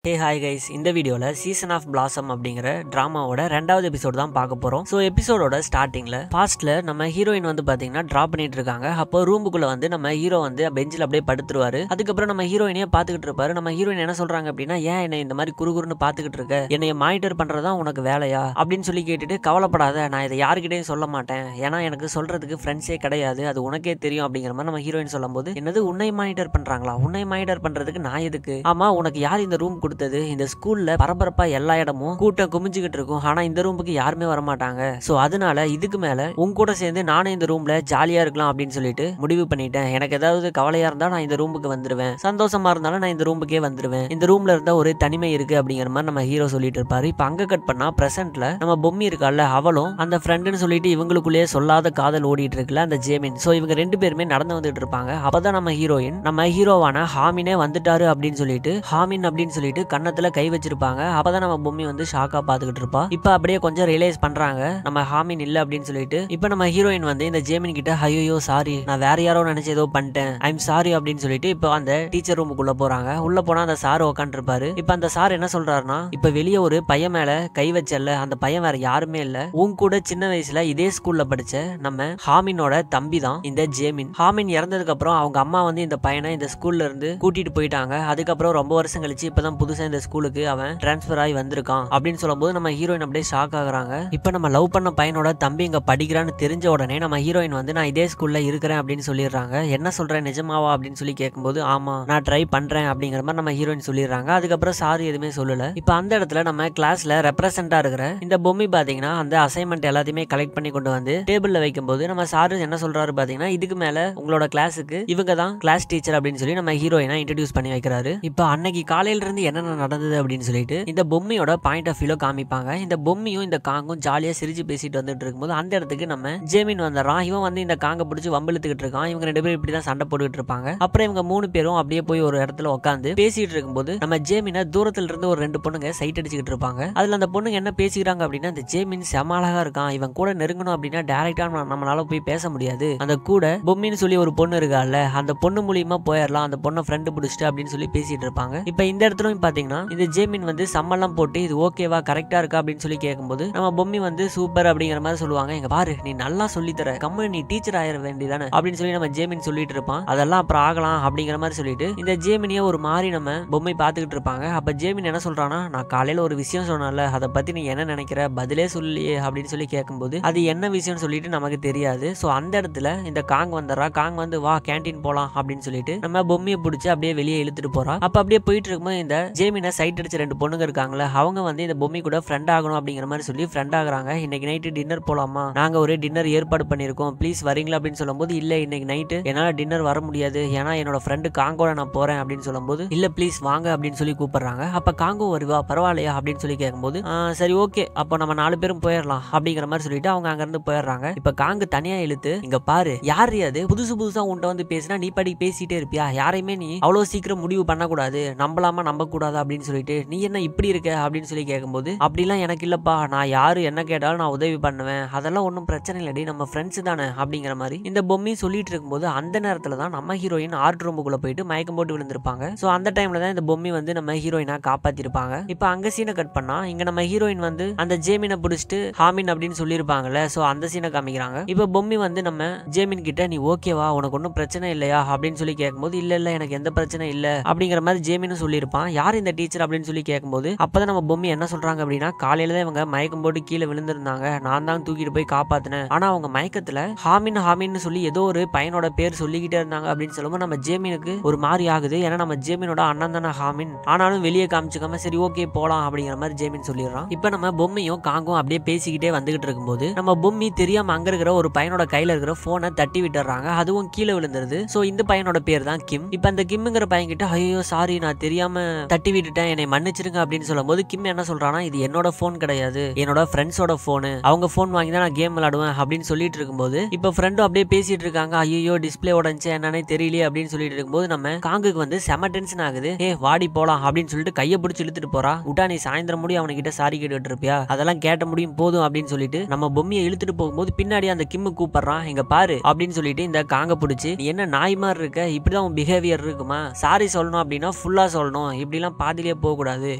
Hey hi guys, இந்த வீடியோவில் season of blossom அப்படிங்கிற ட்ராமாவோட 2வது எபிசோட் தான் பார்க்க போகிறோம். ஸோ எபிசோடோட ஸ்டார்டிங்கில் ஃபாஸ்ட்டில் நம்ம ஹீரோயின் வந்து பார்த்தீங்கன்னா ட்ரா பண்ணிட்டு இருக்காங்க. அப்போ ரூமுக்குள்ளே வந்து நம்ம ஹீரோ வந்து பெஞ்சில் அப்படியே படுத்துருவாரு. அதுக்கப்புறம் நம்ம ஹீரோயினே பார்த்துக்கிட்டு இருப்பாரு. நம்ம ஹீரோயின் என்ன சொல்கிறாங்க அப்படின்னா, ஏன் என்னை இந்த மாதிரி குறுகுறுன்னு பார்த்துக்கிட்டு இருக்க, என்னை மானிட்டர் பண்ணுறதா உனக்கு வேலையா அப்படின்னு சொல்லி கேட்டுட்டு, கவலைப்படாத, நான் இதை யாருக்கிட்டையும் சொல்ல மாட்டேன், ஏன்னா எனக்கு சொல்கிறதுக்கு ஃப்ரெண்ட்ஸே கிடையாது, அது உனக்கே தெரியும் அப்படிங்கிற மாதிரி நம்ம ஹீரோயின் சொல்லும் போது, என்னது உன்னை மானிட்டர் பண்ணுறாங்களா, உன்னை மானிட்டர் பண்ணுறதுக்கு நான் எதுக்கு, ஆமா உனக்கு யார் இந்த ரூம் கொடுத்தது, இந்த ஸ்கூல்ல பரபரப்பா எல்லா இடமும் கூட்டம் குமிஞ்சுக்கிட்டு இருக்கும், ஆனா இந்த ரூமுக்கு யாருமே வரமாட்டாங்க, சோ அதனால இதுக்கு மேல உங்க கூட சேர்ந்து நானே இந்த ரூம்ல ஜாலியா இருக்கலாம் அப்படின்னு சொல்லிட்டு முடிவு பண்ணிட்டேன். எனக்கு ஏதாவது கவலையா இருந்தா நான் இந்த ரூமுக்கு வந்துருவேன், சந்தோஷமா இருந்தாலும் நான் இந்த ரூமுக்கே வந்துருவேன், இந்த ரூம்ல இருந்தா ஒரு தனிமை இருக்கு அப்படிங்கிற மாதிரி நம்ம ஹீரோ சொல்லிட்டு இருப்பாரு. இப்ப அங்க கட் பண்ணா பிரசன்ட்ல நம்ம பொம்மி இருக்கால, அவளும் அந்த ஃப்ரெண்டுன்னு சொல்லிட்டு இவங்களுக்குள்ளேயே சொல்லாத காதல் ஓடிட்டு இருக்குல்ல அந்த ஜேமின், சோ இவங்க ரெண்டு பேருமே நடந்து வந்துட்டு இருப்பாங்க. அப்பதான் நம்ம ஹீரோயின் நம்ம ஹீரோவான ஹாமினே வந்துட்டாரு அப்படின்னு சொல்லிட்டு ஹாமின் அப்படின்னு சொல்லிட்டு கண்ணத்துல கை வச்சிருப்பாங்க. அப்பதான் நம்ம பொம்மி வந்து ஷாக்கா பாத்துக்கிட்டு இருப்பா. இப்ப அப்படியே கொஞ்சம் ரியலைஸ் பண்றாங்க நம்ம ஹாமின் இல்ல அப்படின்னு சொல்லிட்டு. இப்ப நம்ம ஹீரோயின் வந்து இந்த ஜேமின் கிட்ட, ஐயோ சாரி, நான் வேற யாரோ நினைச்சு ஏதோ பண்ணிட்டேன், ஐம் சாரி அப்படின்னு சொல்லிட்டு இப்போ அந்த டீச்சர் ரூமுக்குள்ள போறாங்க. உள்ள போனா அந்த சார் உட்காந்து இருப்பாரு. இப்ப அந்த சார் என்ன சொல்றாருன்னா, இப்ப வெளியே ஒரு பையன் மேல கை வச்சல, அந்த பையன் வேற யாருமே இல்ல, உன் கூட சின்ன வயசுல இதே ஸ்கூல்ல படிச்ச நம்ம ஹாமினோட தம்பி தான் இந்த ஜேமின். ஹாமின் இறந்ததுக்கு அப்புறம் அவங்க அம்மா வந்து இந்த பையனை இந்த ஸ்கூல்ல இருந்து கூட்டிட்டு போயிட்டாங்க. அதுக்கப்புறம் ரொம்ப வருஷம் கழிச்சு இப்பதான் புதுசா இந்த ஸ்கூலுக்கு அவன் டிரான்ஸ்பர் ஆகி வந்திருக்கான் அப்படின்னு சொல்லும்போது நம்ம ஹீரோயின் அப்படியே ஷாக் ஆகுறாங்க. இப்ப நம்ம லவ் பண்ண பையனோட தம்பி இங்க படிக்கிறான்னு தெரிஞ்ச உடனே நம்ம ஹீரோயின் வந்து நான் இதே ஸ்கூல்ல இருக்கிறேன் அப்படின்னு சொல்லிடுறாங்க. என்ன சொல்றேன், நிஜமாவா அப்படின்னு சொல்லி கேட்கும்போது, ஆமா நான் ட்ரை பண்றேன் அப்படிங்கிற மாதிரி நம்ம ஹீரோயின் சொல்லிடுறாங்க. அதுக்கப்புறம் சாரி எதுவுமே சொல்லல. இப்ப அந்த இடத்துல நம்ம கிளாஸ்ல ரெப்ரசென்டா இருக்கிற இந்த பொம்மி பாத்தீங்கன்னா அந்த அசைன்மெண்ட் எல்லாத்தையுமே கலெக்ட் பண்ணி கொண்டு வந்து டேபிள்ல வைக்கும் போது நம்ம சாரு என்ன சொல்றாரு பாத்தீங்கன்னா, இதுக்கு மேல உங்களோட கிளாஸுக்கு இவங்க தான் கிளாஸ் டீச்சர் அப்படின்னு சொல்லி நம்ம ஹீரோயினா இன்ட்ரோடியூஸ் பண்ணி வைக்கிறாரு. இப்ப அன்னைக்கு காலையில இருந்து என்னென்ன நடந்தது அப்படின்னு சொல்லிட்டு இந்த பொம்மியோட பாயிண்ட் ஆஃப் வியூல காமிப்பாங்க. இந்த பொம்மியும் இந்த காங்கும் ஜாலியா சிரிச்சு பேசிட்டு வந்துட்டு இருக்கும்போது அந்த இடத்துக்கு நம்ம ஜேமின் வந்துடுறான். இவன் வந்து இந்த காங்க பிடிச்சி வம்பிழுத்துக்கிட்டு இருக்கான். இவங்க ரெண்டு பேரும் இப்படிதான் சண்டை போட்டுக்கிட்டு இருப்பாங்க. அப்புறம் இவங்க 3 பேரும் அப்படியே போய் ஒரு இடத்துல உட்காந்து பேசிட்டு இருக்கும்போது நம்ம ஜேமினை தூரத்துல இருந்து ஒரு 2 பொண்ணுங்க சைட் அடிச்சுக்கிட்டு இருப்பாங்க. அதுல அந்த பொண்ணுங்க என்ன பேசிக்கிறாங்க அப்படின்னா, இந்த ஜேமின் செம அழகா இருக்கான், இவன் கூட நெருங்கணும் அப்படின்னா டைரக்டா நம்மளால போய் பேச முடியாது, அந்த கூட பொம்மின்னு சொல்லி ஒரு பொண்ணு இருக்கால, அந்த பொண்ணு மூலியமா போயிடலாம், அந்த பொண்ணை ஃப்ரெண்டு பிடிச்சிட்டு அப்படின்னு சொல்லி பேசிட்டு இருப்பாங்க. இப்ப இந்த இடத்துல பாத்தீங்கன்னா இந்த ஜேமின் வந்து சம்மெல்லாம் போட்டு இது ஓகேவா கரெக்டா இருக்கா அப்படின்னு சொல்லி கேட்கும்போது நம்ம பொம்மி வந்து சூப்பர் அப்படிங்கிற மாதிரி சொல்லுவாங்க. எங்க பாரு, நீ நல்லா சொல்லி தர, கம்மு நீ டீச்சர் ஆயிர வேண்டியதானே அப்படின்னு சொல்லி நம்ம ஜேமின் சொல்லிட்டு இருப்பான். அதெல்லாம் அப்புறம் ஆகலாம் அப்படிங்கிற மாதிரி சொல்லிட்டு இந்த ஜேமினிய ஒரு மாதிரி நம்ம பொம்மை பார்த்துக்கிட்டு இருப்பாங்க. அப்ப ஜேமின் என்ன சொல்றானா, நான் காலையில ஒரு விஷயம் சொன்னல, அதை பத்தி நீ என்ன நினைக்கிற, பதிலே சொல்லியே அப்படின்னு சொல்லி கேட்கும்போது அது என்ன விஷயம் சொல்லிட்டு நமக்கு தெரியாது. சோ அந்த இடத்துல இந்த காங் வந்துடுறா. காங் வந்து வா கேண்டீன் போலாம் அப்படின்னு சொல்லிட்டு நம்ம பொம்மையை பிடிச்சி அப்படியே வெளியே இழுத்துட்டு போறா. அப்ப அப்படியே போயிட்டு இருக்கும்போது இந்த ஜேமினை சைட் அடிச்ச 2 பொண்ணுங்க இருக்காங்களே, அவங்க வந்து இந்த பொம்மி கூட ஃப்ரெண்ட் ஆகணும் அப்படிங்கிற மாதிரி சொல்லி ஃப்ரெண்ட் ஆகுறாங்க. இன்னைக்கு நைட்டு டின்னர் போலாமா, நாங்க ஒரு டின்னர் ஏற்பாடு பண்ணிருக்கோம், ப்ளீஸ் வரீங்களா அப்படின்னு சொல்லும்போது, இல்ல இன்னைக்கு நைட்டு என்னால டின்னர் வர முடியாது, ஏன்னா என்னோட ஃப்ரெண்டு காங்கோட நான் போறேன் அப்படின்னு சொல்லும்போது, இல்ல ப்ளீஸ் வாங்க அப்படின்னு சொல்லி கூப்பிடுறாங்க. அப்ப காங்கோ வருவா, பரவாயில்லையா அப்படின்னு சொல்லி கேட்கும்போது, சரி ஓகே அப்போ நம்ம 4 பேரும் போயிடலாம் அப்படிங்கிற மாதிரி சொல்லிட்டு அவங்க அங்க இருந்து போயிடுறாங்க. இப்ப காங்கு தனியா இழுத்து, இங்க பாரு யார் அது புதுசா உன்ட்ட வந்து பேசினா நீ படி பேசிட்டே இருப்பியா, யாரையுமே நீ அவ்வளவு சீக்கிரம் முடிவு பண்ணக்கூடாது, நம்பலாமா நம்ப கூடாது அப்படின்னு சொல்லிட்டு நீ என்ன இப்படி இருக்க அப்படின்னு சொல்லி கேட்கும்போது, அப்படிலாம் எனக்கு இல்லப்பா, நான் யாரு என்ன கேட்டாலும் நான் உதவி பண்ணுவேன், அதெல்லாம் ஒன்றும் பிரச்சனை இல்லடி, நம்ம ஃப்ரெண்ட்ஸ் தானே அப்படிங்கிற மாதிரி இந்த பொம்மி சொல்லிட்டு இருக்கும்போது அந்த நேரத்துல தான் நம்ம ஹீரோயின் ஆர்ட் ரூமுக்குள்ள போயிட்டு மயக்கம் போட்டு விழுந்திருப்பாங்க. சோ அந்த டைம்ல தான் இந்த பொம்மி வந்து நம்ம ஹீரோயினா காப்பாத்திருப்பாங்க. இப்ப அங்க சீனை கட் பண்ணா இங்க நம்ம ஹீரோயின் வந்து அந்த ஜேமினை பிடிச்சிட்டு ஹாமின் அப்படின்னு சொல்லியிருப்பாங்கல்ல, சோ அந்த சீனை காமிக்கிறாங்க. இப்ப பொம்மி வந்து நம்ம ஜேமின் கிட்ட, நீ ஓகேவா, உனக்கு ஒன்றும் பிரச்சனை இல்லையா அப்படின்னு சொல்லி கேட்கும்போது, இல்ல எனக்கு எந்த பிரச்சனை இல்ல அப்படிங்கிற மாதிரி ஜேமினும் சொல்லியிருப்பான். யார் இந்த டீச்சர் அப்படின்னு சொல்லி கேட்கும்போது அப்பதான் நம்ம பொம்மி என்ன சொல்றாங்க அப்படின்னா, காலையில தான் இவங்க மயக்கம் போட்டு கீழே விழுந்திருந்தாங்க, நான் தான் தூக்கிட்டு போய் காப்பாத்தினேன், ஆனா அவங்க மயக்கத்துல ஹாமின்னு சொல்லி ஏதோ ஒரு பையனோட பேர் சொல்லிக்கிட்டே இருந்தாங்க அப்படின்னு சொல்லும்போது நம்ம ஜேமினுக்கு ஒரு மாதிரி ஆகுது. ஏன்னா நம்ம ஜேமினோட அண்ணன் தானே ஹாமின், ஆனாலும் வெளியே காமிச்சுக்காம சரி ஓகே போலாம் அப்படிங்கிற மாதிரி ஜேமின் சொல்லிடுறான். இப்ப நம்ம பொம்மையும் காங்கும் அப்படியே பேசிக்கிட்டே வந்துகிட்டு இருக்கும்போது நம்ம பொம்மி தெரியாம அங்க இருக்கிற ஒரு பையனோட கையில இருக்கிற போனை தட்டி விட்டுறாங்க. அதுவும் கீழே விழுந்துருது. சோ இந்த பையனோட பேர் தான் கிம். இப்ப அந்த கிம்ங்கிற பையன் கிட்ட, ஐயோ சாரி நான் தெரியாம தட்டி விட்டுட்டேன், என்னை மன்னிச்சிருங்க அப்படின்னு சொல்லும்போது கிம் என்ன சொல்றானா, இது என்னோட போன் கிடையாது, என்னோட ஃப்ரெண்ட்ஸோட போனு, அவங்க போன் வாங்கி தான் நான் கேம் விளையாடுவேன் அப்படின்னு சொல்லிட்டு இருக்கும்போது இப்ப ஃப்ரெண்டும் அப்படியே பேசிட்டு இருக்காங்க. ஐயோ டிஸ்பிளே உடஞ்சு என்னன்னே தெரியலையே அப்படின்னு சொல்லிட்டு இருக்கும்போது நம்ம காங்குக்கு வந்து செம டென்ஷன் ஆகுது. வாடி போலாம் அப்படின்னு சொல்லிட்டு கையை பிடிச்சி இழுத்துட்டு போறா. விட்டா நீ சாயந்தரம் முடியும் அவனுக்கிட்ட சாரி கேட்டுட்டு இருப்பியா, அதெல்லாம் கேட்ட முடியும் போதும் அப்படின்னு சொல்லிட்டு நம்ம பொம்மையை இழுத்துட்டு போகும்போது பின்னாடி அந்த கிம்மு கூப்பிடுறான். இங்க பாரு அப்படின்னு சொல்லிட்டு இந்த காங்க பிடிச்சி, நீ என்ன நாய் மாதிரி இருக்க, இப்படிதான் உன் பிஹேவியர் இருக்குமா, சாரி சொல்லணும் அப்படின்னா ஃபுல்லா சொல்லணும், இப்படிலாம் பாதியிலே போக கூடாது,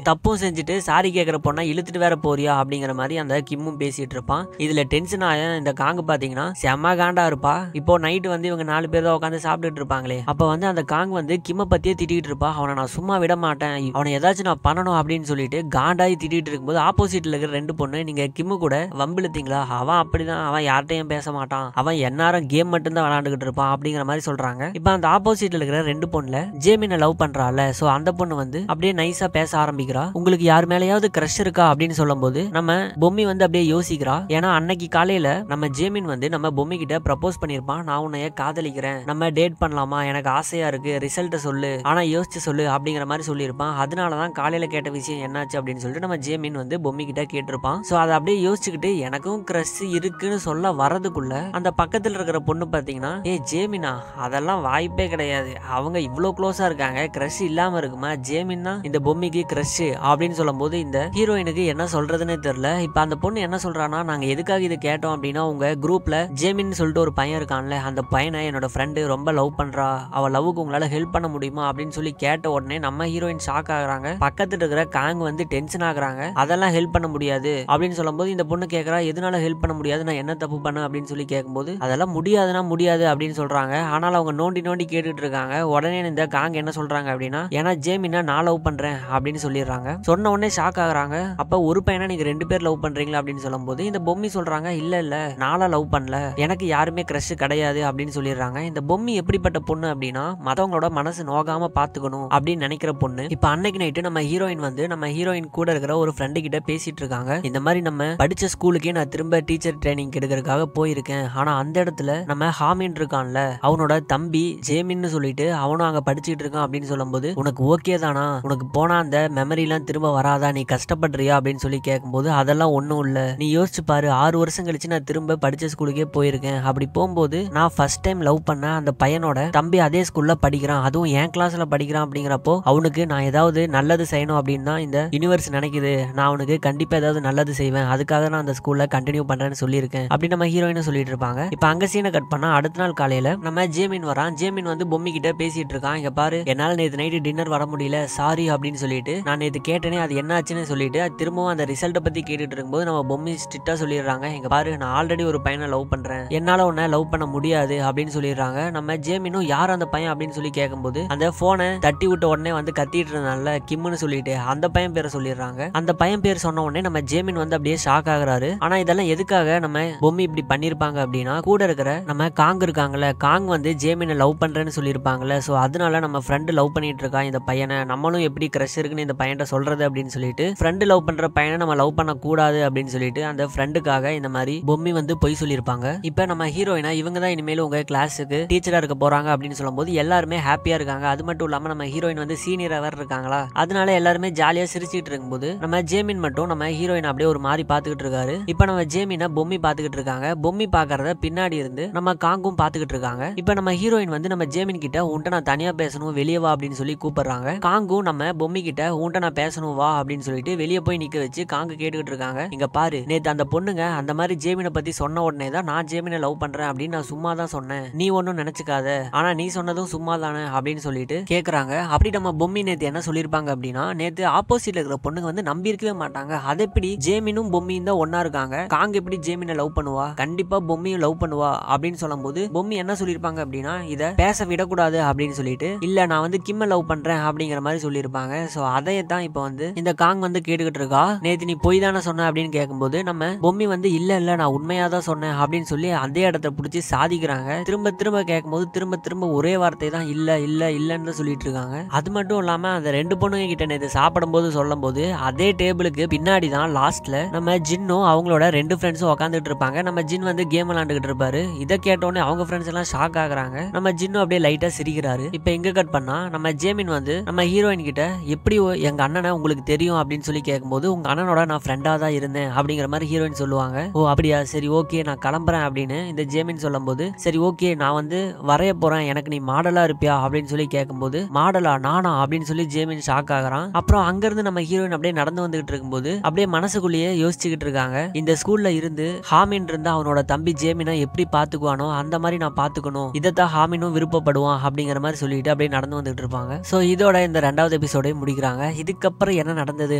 தப்பும் செஞ்சுட்டு சாரி கேட்கற பொண்ணா இழுத்துட்டு வேற போறியா அப்படிங்கிற மாதிரி அந்த கிம்மும் பேசிட்டு இருப்பான். இதுல டென்ஷன் ஆய இந்த காங்கு பாத்தீங்கன்னா செம்ம காண்டா இருப்பா. இப்போ நைட்டு வந்து இவங்க 4 பேர் தான் உட்காந்து சாப்பிட்டுட்டு இருப்பாங்களே, அப்ப வந்து அந்த காங் வந்து கிம்ம பத்தியே திட்டிட்டு இருப்பா. அவனை நான் சும்மா விட மாட்டேன், அவனை ஏதாச்சும் நான் பண்ணணும் அப்படின்னு சொல்லிட்டு காண்டாயி திட்டிட்டு இருக்கும்போது ஆப்போசிட்ல இருக்கிற 2 பொண்ணு, நீங்க கிம்மு கூட வம்பிழுத்தீங்களா, அவன் அப்படிதான், அவன் யார்கிட்டையும் பேச மாட்டான், அவன் எந்நேரம் கேம் மட்டும் தான் விளையாண்டுகிட்டு இருப்பான் அப்படிங்கிற மாதிரி சொல்றாங்க. இப்ப அந்த ஆப்போசிட்ல இருக்கிற 2 பொண்ணுல ஜேமினை லவ் பண்றால, சோ அந்த பொண்ணு வந்து அப்படியே நைஸா பேச ஆரம்பிக்கிறா. உங்களுக்கு யார் மேலேயாவது கிரஷ் இருக்கா அப்படின்னு சொல்லும் போது நம்ம பொம்மி வந்து அப்படியே யோசிக்கிறா. ஏன்னா அன்னைக்கு காலையில நம்ம ஜேமின் வந்து நம்ம பொம்மி கிட்ட ப்ரப்போஸ் பண்ணிருப்பான், நான் உன்னைய காதலிக்கிறேன், நம்ம டேட் பண்ணலாமா, எனக்கு ஆசையா இருக்கு, ரிசல்ட் சொல்லு, ஆனா யோசிச்சு சொல்லு அப்படிங்கிற மாதிரி சொல்லியிருப்பான். அதனாலதான் காலையில கேட்ட விஷயம் என்னாச்சு அப்படின்னு சொல்லிட்டு நம்ம ஜேமின் வந்து பொம்மி கிட்ட கேட்டிருப்பான். சோ அதை அப்படியே யோசிச்சுக்கிட்டு எனக்கும் கிரஷ் இருக்குன்னு சொல்ல வரதுக்குள்ள அந்த பக்கத்துல இருக்கிற பொண்ணு பாத்தீங்கன்னா, ஏ ஜேமினா அதெல்லாம் வாய்ப்பே கிடையாது, அவங்க இவ்வளவு க்ளோஸா இருக்காங்க, கிரஷ் இல்லாம இருக்குமா, ஜேமின்னா இந்த பொம்மிக்கு கிரஷ் அப்படின்னு சொல்லும் போது இந்த ஹீரோயினுக்கு என்ன சொல்றதுன்னு தெரியல. இப்ப அந்த பொண்ணு என்ன சொல்றானா, நாங்க எதுக்காக இது கேட்டோம் அப்படின்னா, உங்க குரூப்ல ஜேமின் சொல்லிட்டு ஒரு பையன் இருக்கான்ல, அந்த பையனை என்னோட ஃப்ரெண்டு ரொம்ப லவ் பண்றா, அவ லவ்வுக்கு உங்களால ஹெல்ப் பண்ண முடியுமா அப்படின்னு சொல்லி கேட்ட உடனே நம்ம ஹீரோயின் ஷாக் ஆகுறாங்க. பக்கத்துல இருக்கிற காங் வந்து டென்ஷன் ஆகுறாங்க. அதெல்லாம் ஹெல்ப் பண்ண முடியாது அப்படின்னு சொல்லும் போது இந்த பொண்ணு கேட்கறா, எதனால ஹெல்ப் பண்ண முடியாது, நான் என்ன தப்பு பண்ண அப்படின்னு சொல்லி கேட்கும்போது அதெல்லாம் முடியாதுன்னா முடியாது அப்படின்னு சொல்றாங்க. ஆனால் அவங்க நோண்டி நோண்டி கேட்டுட்டு இருக்காங்க. உடனே இந்த காங் என்ன சொல்றாங்க அப்படின்னா, ஏன்னா ஜேமினா நான் லவ் பண்றேன் அப்படின்னு சொல்லிடுறாங்க. சொன்ன உடனே ஷாக் ஆகுறாங்க. அப்ப ஒரு பையனா நீங்க 2 பேர் லவ் பண்றீங்களா அப்படின்னு சொல்லும் போது இந்த பொம்மி சொல்றாங்க, இல்ல இல்ல நானா லவ் பண்ணல, எனக்கு யாருமே கிரஷ் கிடையாது அப்படின்னு சொல்லிடுறாங்க. இந்த பொம்மி எப்படிப்பட்ட பொண்ணு அப்படின்னா, மத்தவங்களோட மனசு நோகாம பாத்துக்கணும் அப்படின்னு நினைக்கிற பொண்ணு. இப்ப அன்னைக்கு நைட்டு நம்ம ஹீரோயின் வந்து நம்ம ஹீரோயின் கூட இருக்கிற ஒரு ஃப்ரெண்டு கிட்ட பேசிட்டு இருக்காங்க. இந்த மாதிரி நம்ம படிச்ச ஸ்கூலுக்கே நான் திரும்ப டீச்சர் ட்ரைனிங் எடுக்கிறதுக்காக போயிருக்கேன், ஆனா அந்த இடத்துல நம்ம ஹாமின் இருக்கான்ல, அவனோட தம்பி ஜேமின்னு சொல்லிட்டு அவனும் அங்க படிச்சுட்டு இருக்கான் அப்படின்னு சொல்லும் போது, உனக்கு ஓகே தானா, உனக்கு போனா அந்த மெமரி எல்லாம் திரும்ப வராதா, நீ கஷ்டப்படுறியா அப்படின்னு சொல்லி கேட்கும்போது அதெல்லாம் ஒண்ணும் இல்ல, நீ யோசிச்சு பாரு, 6 வருஷம் கழிச்சு நான் திரும்ப படிச்ச ஸ்கூலுக்கே போயிருக்கேன், அப்படி போகும்போது நான் ஃபர்ஸ்ட் டைம் லவ் பண்ண அந்த பையனோட தம்பி அதே ஸ்கூல்ல படிக்கிறான், அதுவும் என் கிளாஸ்ல படிக்கிறான் அப்படிங்கிறப்போ அவனுக்கு நான் ஏதாவது நல்லது செய்யணும் அப்படின்னு தான் இந்த யூனிவர்ஸ் நினைக்குது, நான் அவனுக்கு கண்டிப்பா ஏதாவது நல்லது செய்வேன், அதுக்காக நான் அந்த ஸ்கூல்ல கண்டினியூ பண்றேன்னு சொல்லியிருக்கேன் அப்படின்னு நம்ம ஹீரோயின் சொல்லிட்டு இருப்பாங்க. இப்ப அங்க சீனை கட் பண்ணா அடுத்த நாள் காலையில நம்ம ஜேமின் வரான். ஜேமின் வந்து பொம்மி கிட்ட பேசிட்டு இருக்கான், இங்க பாரு என்னால நேத்து நைட்டு டின்னர் வர முடியல, சாரி அப்படின்னு சொல்லிட்டு, நான் நேத்து கேட்டேனே அது என்ன ஆச்சுன்னு சொல்லிட்டு திரும்பவும் அந்த ரிசல்ட்டை பத்தி கேட்டுட்டு இருக்கும்போது நம்ம பொம்மி ஸ்ட்ரிக்ட்டா சொல்லிடுறாங்க, இங்க பாரு நான் ஆல்ரெடி ஒரு பையனை லவ் பண்றேன், என்னால உன்னை லவ் பண்ண முடியாது அப்படின்னு சொல்லிடுறாங்க. நம்ம ஜேமினும் யார் அந்த பையன் அப்படின்னு சொல்லி கேட்கும்போது அந்த போனை தட்டி விட்ட உடனே வந்து கத்திட்டு இருந்தான்ல கிம்னு சொல்லிட்டு அந்த பையன் பேரை சொல்லிடுறாங்க. அந்த பையன் பேர் சொன்ன உடனே நம்ம ஜேமின் வந்து அப்படியே ஷாக் ஆகுறாரு. ஆனா இதெல்லாம் எதுக்காக நம்ம பொம்மி இப்படி பண்ணிருப்பாங்க அப்படின்னா, கூட இருக்கிற நம்ம காங் இருக்காங்கல்ல, காங் வந்து ஜேமினை லவ் பண்றேன்னு சொல்லியிருப்பாங்கல்ல, சோ அதனால நம்ம ஃப்ரெண்டு லவ் பண்ணிட்டு இருக்கா இந்த பையனை, நம்மளும் எப்படி கிரஷ் இருக்குன்னு இந்த பையன்ட்ட சொல்றது அப்படின்னு சொல்லிட்டு ஃப்ரெண்டு லவ் பண்ற பையனை நம்ம லவ் பண்ண கூடாது அப்படின்னு சொல்லிட்டு அந்த ஃப்ரெண்டுக்காக இந்த மாதிரி பொம்மி வந்து பொய் சொல்லியிருப்பாங்க. இப்ப நம்ம ஹீரோயினா இவங்க தான் இனிமேல் உங்க கிளாஸுக்கு டீச்சரா இருக்க போறாங்க அப்படின்னு சொல்லும்போது எல்லாருமே ஹாப்பியா இருக்காங்க. அது மட்டும் இல்லாம நம்ம ஹீரோயின் வந்து சீனியரா வேற இருக்காங்களா, அதனால எல்லாருமே ஜாலியா சிரிச்சுட்டு இருக்கும்போது நம்ம ஜேமின் மட்டும் நம்ம ஹீரோயின் அப்படியே ஒரு மாதிரி பாத்துக்கிட்டு இருக்காரு. இப்ப நம்ம ஜேமினை பொம்மி பாத்துக்கிட்டு இருக்காங்க. பொம்மி பாக்குறத பின்னாடி இருந்து நம்ம காங்கும் பாத்துக்கிட்டு இருக்காங்க. இப்ப நம்ம ஹீரோயின் வந்து நம்ம ஜேமின் கிட்ட உன்ட்ட நான் தனியா பேசணும் வெளியே வா அப்படின்னு சொல்லி கூப்பிடுறாங்க. காங்கும் நம்ம பொம்மி கிட்ட உன்ட்ட நான் பேசணும் வா அப்படின்னு சொல்லிட்டு வெளியே போய் நிக்க வச்சு காங்கு கேட்டுக்கிட்டு இருக்காங்க. இங்க பாரு நேத்து அந்த பொண்ணுங்க அந்த மாதிரி ஜேமினை பத்தி சொன்ன உடனே தான் நான் ஜேமினை லவ் பண்றேன் அப்படின்னு நான் சும்மா தான் சொன்னேன், நீ ஒன்னும் நினைச்சுக்காத, ஆனா நீ சொன்னதும் சும்மா தானே அப்படின்னு சொல்லிட்டு கேக்குறாங்க. அப்படி நம்ம பொம்மி நேத்து என்ன சொல்லிருப்பாங்க அப்படின்னா, நேத்து ஆப்போசிட்ல இருக்கிற பொண்ணுங்க வந்து நம்பி இருக்கவே மாட்டாங்க, அது எப்படி ஜேமினும் பொம்மியும் தான் ஒன்னா இருக்காங்க, காங் எப்படி ஜேமினை லவ் பண்ணுவா, கண்டிப்பா பொம்மியும் லவ் பண்ணுவா அப்படின்னு சொல்லும் போது பொம்மி என்ன சொல்லிருப்பாங்க அப்படின்னா, இத பேச விடக்கூடாது அப்படின்னு சொல்லிட்டு, இல்ல நான் வந்து கிம்ம லவ் பண்றேன் அப்படிங்கிற மாதிரி சொல்லியிருப்பாங்க. சோ அதையே தான் இப்ப வந்து இந்த காங் வந்து கேட்டுக்கிட்டு இருக்கா. நேத்து நீ பொய் தானே சொன்ன அப்படின்னு கேட்கும்போது நம்ம பொம்மி வந்து இல்ல இல்ல நான் உண்மையா தான் சொன்னேன் அப்படின்னு சொல்லி அதே இடத்த பிடிச்சி சாதிக்கிறாங்க. திரும்ப திரும்ப கேட்கும்போது திரும்ப திரும்ப ஒரே வார்த்தை தான் இல்ல இல்ல இல்லன்னு சொல்லிட்டு இருக்காங்க. அது மட்டும் இல்லாம அந்த 2 பொண்ணுங்க கிட்ட நேத்து சாப்பிடும் போது சொல்லும் போது அதே டேபிளுக்கு பின்னாடி தான் லாஸ்ட்ல நம்ம ஜின்னும் அவங்களோட 2 ஃப்ரெண்ட்ஸும் உட்காந்துட்டு இருப்பாங்க. நம்ம ஜின் வந்து கேம் விளையாண்டுகிட்டு இருப்பாரு. இதை கேட்டோடனே அவங்க ஃப்ரெண்ட்ஸ் எல்லாம் ஷாக் ஆகுறாங்க. நம்ம ஜின்னு அப்படியே லைட்டா சிரிக்கிறாரு. இப்ப எங்க கட் பண்ணா நம்ம ஜேமின் வந்து நம்ம ஹீரோயின் கிட்ட எப்படி எங்க அண்ணனை உங்களுக்கு தெரியும் அப்படின்னு சொல்லி கேட்கும்போது, உங்க அண்ணனோட நான் ஃப்ரெண்டா தான் இருந்தேன் அப்படிங்கிற மாதிரி ஹீரோயின் சொல்லுவாங்க. ஓ அப்படியா, சரி ஓகே நான் கிளம்புறேன் அப்படின்னு இந்த ஜேமின் சொல்லும் போது, சரி ஓகே நான் வந்து வரைய போறேன், எனக்கு நீ மாடலா இருப்பியா அப்படின்னு சொல்லி கேட்கும்போது, மாடலா நானா அப்படின்னு சொல்லி ஜேமின் ஷாக் ஆகுறான். அப்புறம் அங்க இருந்து நம்ம ஹீரோயின் அப்படியே நடந்து வந்துகிட்டு இருக்கும்போது அப்படியே மனசுக்குள்ளேயே யோசிச்சுக்கிட்டு இருக்காங்க, இந்த ஸ்கூல்ல இருந்து ஹாமின் இருந்தா அவனோட தம்பி ஜேமினை எப்படி பாத்துக்குவானோ அந்த மாதிரி நான் பாத்துக்கணும், இதைத்தான் ஹாமினும் விருப்பப்படுவான் அப்படிங்கிற மாதிரி சொல்லிட்டு அப்படியே நடந்து வந்துகிட்டு இருப்பாங்க. சோ இதோட இந்த 2வது எபிசோடே முடிக்கிறாங்க. இதுக்கப்புறம் என்ன நடந்தது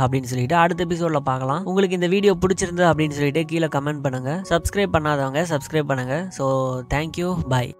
அப்படின்னு சொல்லிட்டு அடுத்த எபிசோட்ல பார்க்கலாம். உங்களுக்கு இந்த வீடியோ பிடிச்சிருந்து அப்படின்னு சொல்லிட்டு கீழே கமெண்ட் பண்ணுங்க. சப்ஸ்கிரைப் பண்ணாதவங்க சப்ஸ்கிரைப் பண்ணுங்க. ஸோ தேங்க்யூ, பாய்.